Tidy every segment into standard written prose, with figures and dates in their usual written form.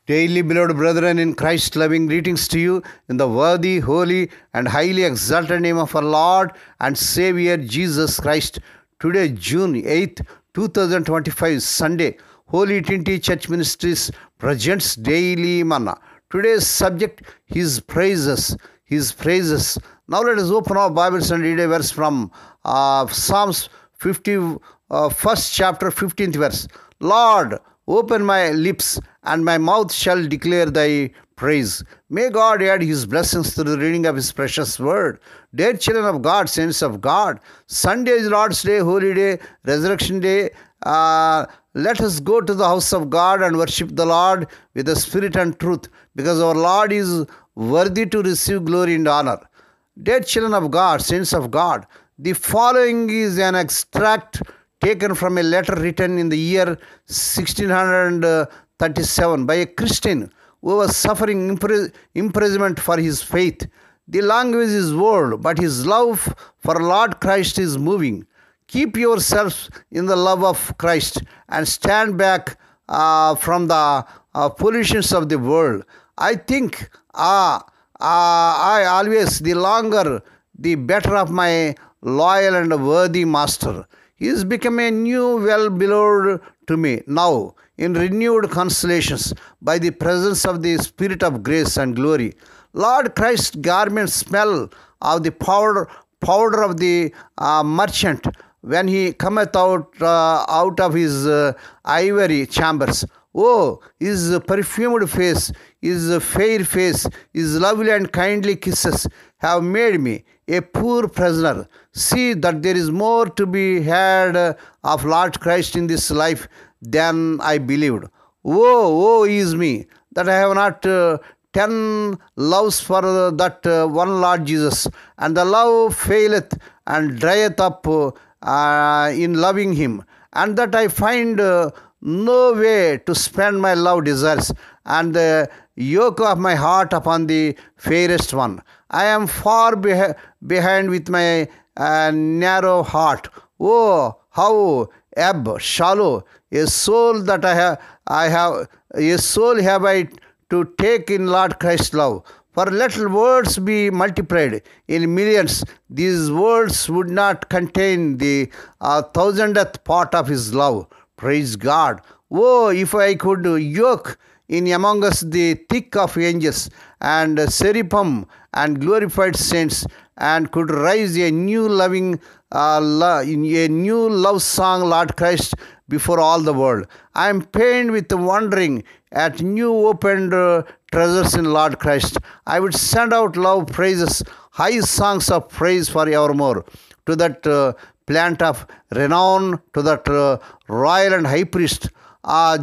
Daily, beloved brethren in Christ, loving greetings to you in the worthy, holy, and highly exalted name of our Lord and Savior Jesus Christ. Today, June 8th, 2025, Sunday, Holy Trinity Church Ministries presents Daily Manna. Today's subject, His praises. His praises. Now let us open our Bibles and read a verse from Psalms 50, first chapter, 15th verse. Lord, open my lips, and my mouth shall declare thy praise. May God add his blessings to the reading of his precious word. Dear children of God, saints of God, Sunday is Lord's Day, Holy Day, Resurrection Day. Let us go to the house of God and worship the Lord with the spirit and truth, because our Lord is worthy to receive glory and honor. Dear children of God, saints of God, the following is an extract taken from a letter written in the year 1637 by a Christian who was suffering imprisonment for his faith. The language is old, but his love for Lord Christ is moving. Keep yourselves in the love of Christ and stand back from the pollutions of the world. I think I always, the longer, the better of my loyal and worthy master. He has become a new well-beloved to me now, in renewed consolations, by the presence of the Spirit of grace and glory. Lord Christ's garments smell of the powder of the merchant when he cometh out of his ivory chambers. Oh, his perfumed face, his fair face, his lovely and kindly kisses have made me a poor prisoner. See that there is more to be had of Lord Christ in this life than I believed. Woe is me, that I have not 10 loves for that one Lord Jesus, and the love faileth and drieth up in loving him, and that I find no way to spend my love desires and the yoke of my heart upon the fairest one. I am far behind with my narrow heart. Oh, how shallow a soul that I have to take in Lord Christ's love. For let words be multiplied in millions, these words would not contain the 1,000th part of his love. Praise God. Oh, if I could yoke in among us the thick of angels and seraphim and glorified saints, and could rise a new loving, a new love song, Lord Christ, before all the world. I am pained with wondering at new opened treasures in Lord Christ. I would send out love praises, high songs of praise for evermore to that plant of renown, to that royal and high priest,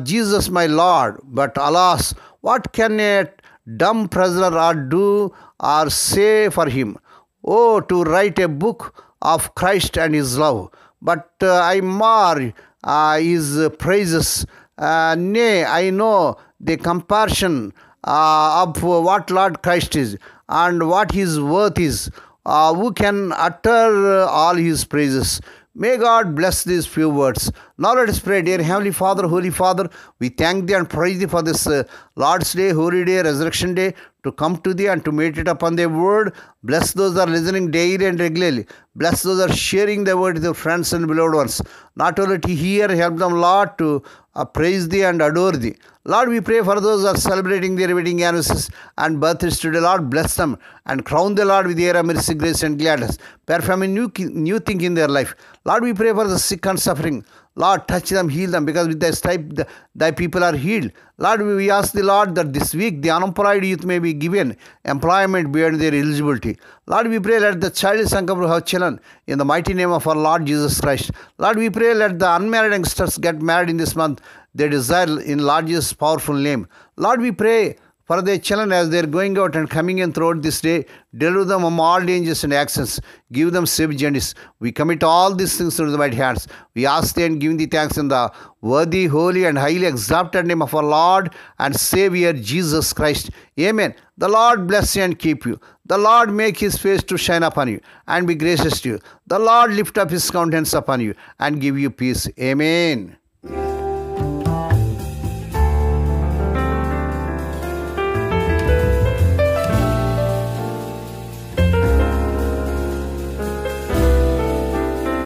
Jesus my Lord. But alas, what can a dumb prisoner do or say for him? Oh, to write a book of Christ and his love. But I mar his praises. Nay, I know the comparison of what Lord Christ is and what his worth is. Who can utter all his praises? May God bless these few words. Now let us pray. Dear Heavenly Father, Holy Father, we thank Thee and praise Thee for this Lord's Day, Holy Day, Resurrection Day, to come to Thee and to meditate upon Thy word. Bless those that are listening daily and regularly. Bless those that are sharing Thy word with their friends and beloved ones. Not only to hear, help them, Lord, to praise Thee and adore Thee. Lord, we pray for those who are celebrating their wedding anniversaries and birthdays today. Lord, bless them and crown the Lord with air, mercy, grace, and gladness. Perform a new thing in their life. Lord, we pray for the sick and suffering. Lord, touch them, heal them, because with Thy stripe Thy people are healed. Lord, we ask the Lord that this week the unemployed youth may be given employment beyond their eligibility. Lord, we pray let the childless and couple have children in the mighty name of our Lord Jesus Christ. Lord, we pray let the unmarried youngsters get married in this month. They desire in Lord Jesus' powerful name. Lord, we pray for their children as they are going out and coming in throughout this day. Deliver them from all dangers and accidents. Give them safe journeys. We commit all these things into the mighty hands. We ask Thee and give Thee thanks in the worthy, holy, and highly exalted name of our Lord and Savior Jesus Christ. Amen. The Lord bless you and keep you. The Lord make his face to shine upon you and be gracious to you. The Lord lift up his countenance upon you and give you peace. Amen.